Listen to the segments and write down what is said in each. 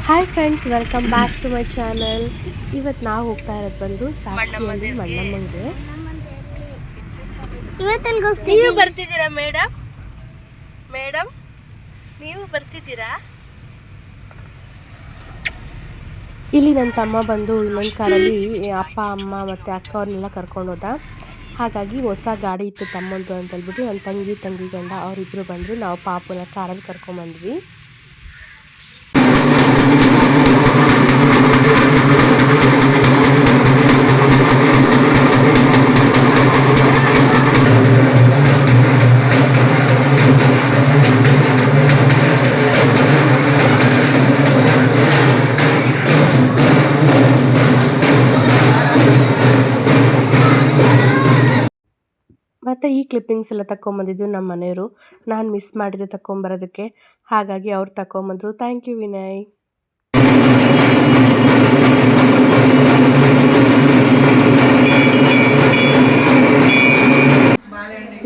Hi friends, welcome back to my channel. ಇವತ್ತು ನಾವು ಹೋಗ್ತಾ ಇರೋದು ಬಂದು ಸಾಕ್ಷಿಯಲ್ಲಿ ಮಣ್ಣಮ್ಮಂಗೆ. ನೀವು ಬರ್ತಿದ್ದೀರಾ ಮೇಡಮ್? ಮೇಡಮ್ ನೀವು ಬರ್ತಿದ್ದೀರಾ? ಇಲ್ಲಿ ನನ್ನ ತಮ್ಮ ಬಂದು ಇನ್ನೊಂದು ಕಾರಲ್ಲಿ ಅಪ್ಪ ಅಮ್ಮ ಮತ್ತು ಅಕ್ಕ ಅವ್ರನ್ನೆಲ್ಲ ಕರ್ಕೊಂಡು ಹೋದ. ಹಾಗಾಗಿ ಹೊಸ ಗಾಡಿ ಇತ್ತು ತಮ್ಮಂದು ಅಂತ ಹೇಳ್ಬಿಟ್ಟು ನನ್ನ ತಂಗಿ ಗಂಡ ಅವರಿಬ್ಬರು ಬಂದರು. ನಾವು ಪಾಪುನ ಕಾರಲ್ಲಿ ಕರ್ಕೊಂಡ್ಬಂದ್ವಿ. ಮತ್ತು ಈ ಕ್ಲಿಪ್ಪಿಂಗ್ಸ್ ಎಲ್ಲ ತಗೊಂಬಂದಿದ್ದು ನಮ್ಮ ಮನೆಯವರು. ನಾನು ಮಿಸ್ ಮಾಡಿದೆ ತಗೊಂಬರೋದಕ್ಕೆ, ಹಾಗಾಗಿ ಅವ್ರು ತಗೊಂಬಂದರು. Thank you Vinay.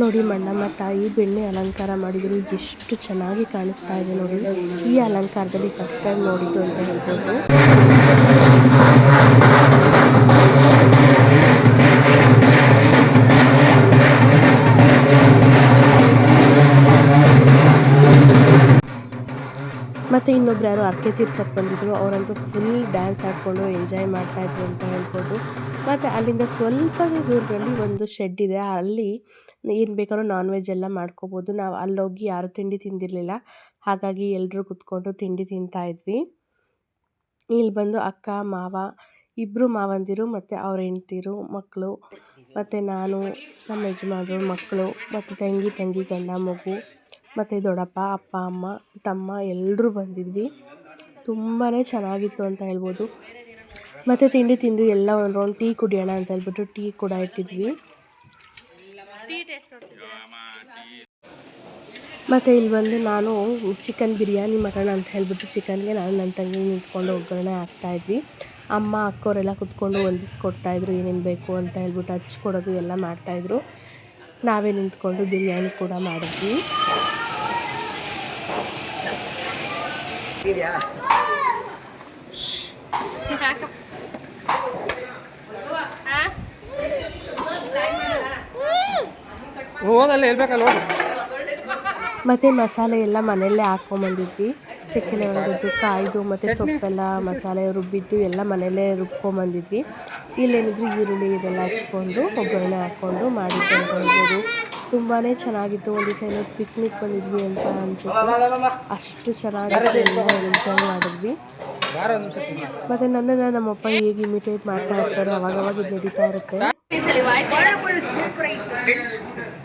ನೋಡಿ, ಮಣ್ಣಮ್ಮ ತಾಯಿ ಬೆಣ್ಣೆ ಅಲಂಕಾರ ಮಾಡಿದ್ರು, ಎಷ್ಟು ಚೆನ್ನಾಗಿ ಕಾಣಿಸ್ತಾ ಇದೆ ನೋಡಿ. ಈ ಅಲಂಕಾರದಲ್ಲಿ ಫಸ್ಟ್ ಟೈಮ್ ನೋಡಿದ್ದು ಅಂತ ಹೇಳ್ಬೋದು. ಮತ್ತು ಇನ್ನೊಬ್ರು ಯಾರು ಅರ್ಕೆ ತೀರ್ಸಕ್ಕೆ ಬಂದಿದ್ರು, ಅವರಂತೂ ಫುಲ್ ಡ್ಯಾನ್ಸ್ ಆಡಿಕೊಂಡು ಎಂಜಾಯ್ ಮಾಡ್ತಾಯಿದ್ರು ಅಂತ ಹೇಳ್ಬೋದು. ಮತ್ತು ಅಲ್ಲಿಂದ ಸ್ವಲ್ಪ ದೂರದಲ್ಲಿ ಒಂದು ಶೆಡ್ ಇದೆ, ಅಲ್ಲಿ ಏನು ಬೇಕಾದ್ರೂ ನಾನ್ ವೆಜ್ ಎಲ್ಲ ಮಾಡ್ಕೋಬೋದು. ನಾವು ಅಲ್ಲೋಗಿ ಯಾರು ತಿಂಡಿ ತಿಂದಿರಲಿಲ್ಲ, ಹಾಗಾಗಿ ಎಲ್ಲರೂ ಕುತ್ಕೊಂಡು ತಿಂಡಿ ತಿಂತಾಯಿದ್ವಿ. ಇಲ್ಲಿ ಬಂದು ಅಕ್ಕ ಮಾವ ಇಬ್ಬರು ಮಾವಂದಿರು ಮತ್ತು ಅವ್ರ ಹೆಂಡ್ತಿರು ಮಕ್ಕಳು ಮತ್ತು ನಾನು, ನಮ್ಮ ಯಜಮಾನರು, ಮಕ್ಕಳು ಮತ್ತು ತಂಗಿ ಗಂಡ ಮಗು ಮತ್ತು ದೊಡ್ಡಪ್ಪ ಅಪ್ಪ ಅಮ್ಮ ತಮ್ಮ ಎಲ್ಲರೂ ಬಂದಿದ್ವಿ. ತುಂಬಾ ಚೆನ್ನಾಗಿತ್ತು ಅಂತ ಹೇಳ್ಬೋದು. ಮತ್ತು ತಿಂಡಿ ತಿಂದು ಎಲ್ಲ ಒಂದು ರೌಂಡ್ ಟೀ ಕುಡಿಯೋಣ ಅಂತ ಹೇಳ್ಬಿಟ್ಟು ಟೀ ಕೂಡ ಇಟ್ಟಿದ್ವಿ. ಮತ್ತು ಇಲ್ಲಿ ಬಂದು ನಾನು ಚಿಕನ್ ಬಿರಿಯಾನಿ ಮಾಡೋಣ ಅಂತ ಹೇಳ್ಬಿಟ್ಟು ಚಿಕನ್ಗೆ ನಾನು ನನ್ನ ತಂಗಿ ನಿಂತ್ಕೊಂಡು ಒಗ್ಗರಣೆ ಹಾಕ್ತಾಯಿದ್ವಿ. ಅಮ್ಮ ಅಕ್ಕವರೆಲ್ಲ ಕುತ್ಕೊಂಡು ಹೊಂದಿಸ್ಕೊಡ್ತಾಯಿದ್ರು, ಏನೇನು ಬೇಕು ಅಂತ ಹೇಳ್ಬಿಟ್ಟು ಹಚ್ಕೊಡೋದು ಎಲ್ಲ ಮಾಡ್ತಾಯಿದ್ರು. ನಾವೇ ನಿಂತ್ಕೊಂಡು ಬಿರಿಯಾನಿ ಕೂಡ ಮಾಡಿದ್ವಿ. ಮತ್ತು ಮಸಾಲೆ ಎಲ್ಲ ಮನೆಯಲ್ಲೇ ಹಾಕ್ಕೊಂಬಂದಿದ್ವಿ. ಚಿಕನ್ ಒಣಗಿದ್ದು ಕಾಯ್ದು ಮತ್ತು ಸೊಪ್ಪೆಲ್ಲ ಮಸಾಲೆ ರುಬ್ಬಿದ್ದು ಎಲ್ಲ ಮನೆಯಲ್ಲೇ ರುಬ್ಕೊಂಬಂದಿದ್ವಿ. ಇಲ್ಲೇನಿದ್ರು ಈರುಳ್ಳಿ ಇದೆಲ್ಲ ಹಚ್ಕೊಂಡು ಒಗ್ಗರಣೆ ಹಾಕ್ಕೊಂಡು ಮಾಡಿದ್ದು ಅಂತ ಹೇಳ್ಬೋದು. ತುಂಬಾ ಚೆನ್ನಾಗಿತ್ತು. ಒಂದು ದಿವಸ ಏನೋ ಪಿಕ್ನಿಕ್ ಬಂದಿದ್ವಿ ಅಂತ ಅನಿಸುತ್ತೆ, ಅಷ್ಟು ಚೆನ್ನಾಗಿತ್ತು. ಎಲ್ಲ ಎಂಜಾಯ್ ಮಾಡಿದ್ವಿ. ಮತ್ತು ನನ್ನನ್ನು ನಮ್ಮಪ್ಪ ಹೇಗೆ ಇಮಿಟೇಟ್ ಮಾಡ್ತಾ ಇರ್ತಾರೋ ಅವಾಗವಾಗ ಇದು ನಡೀತಾ ಇರುತ್ತೆ.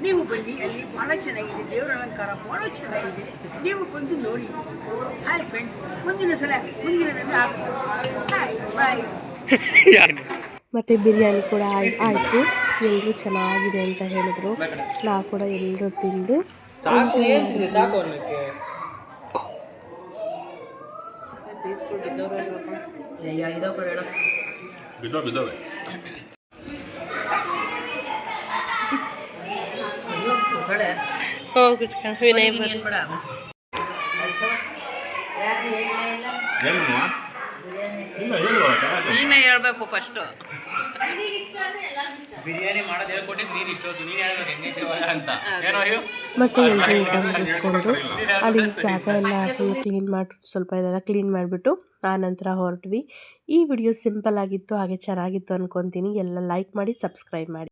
ನೀವು ಬನ್ನಿ, ಅಲ್ಲಿ ಭಾಳ ಚೆನ್ನಾಗಿದೆ, ದೇವರ ಅಲಂಕಾರ ಭಾಳ ಚೆನ್ನಾಗಿದೆ, ನೀವು ಬಂದು ನೋಡಿ. ಹಾಯ್ ಫ್ರೆಂಡ್ಸ್, ಮುಂದಿನ ಬಾಯ್. ಮತ್ತು ಬಿರಿಯಾನಿ ಕೂಡ ಆಯಿತು. ಎಲ್ಲರೂ ಚೆನ್ನಾಗಿದೆ ಅಂತ ಹೇಳಿದ್ರು. ನಾವು ಕೂಡ ಎಲ್ಲರೂ ತಿಂದು ಎಂಜಾಯ್ ಮಾಡಿದ್ವಿ. ಹೇಳ್ಬೇಕು ಫಸ್ಟ್ ಬಿರಿಯಾನಿ ಮಾಡೋದು ಹೇಳ್ಕೊಟ್ಟಿದ್ದು ನೀನು ಇಷ್ಟೊತ್ತು ನೀನು ಹೇಳ್ಬೇಕು ಅಂತ ಮತ್ತು ಎಲ್ಲರೂ ಊಟ ಮುಗಿಸ್ಕೊಂಡು ಅಲ್ಲಿ ಜಾಗ ಎಲ್ಲ ಫುಲ್ ಕ್ಲೀನ್ ಮಾಡಿ ಸ್ವಲ್ಪ ಇದೆಲ್ಲ ಕ್ಲೀನ್ ಮಾಡಿಬಿಟ್ಟು ಆ ನಂತರ ಹೊರಟ್ವಿ. ಈ ವಿಡಿಯೋ ಸಿಂಪಲ್ ಆಗಿತ್ತು, ಹಾಗೆ ಚೆನ್ನಾಗಿತ್ತು ಅಂದ್ಕೊತೀನಿ. ಎಲ್ಲ ಲೈಕ್ ಮಾಡಿ, ಸಬ್ಸ್ಕ್ರೈಬ್ ಮಾಡಿ.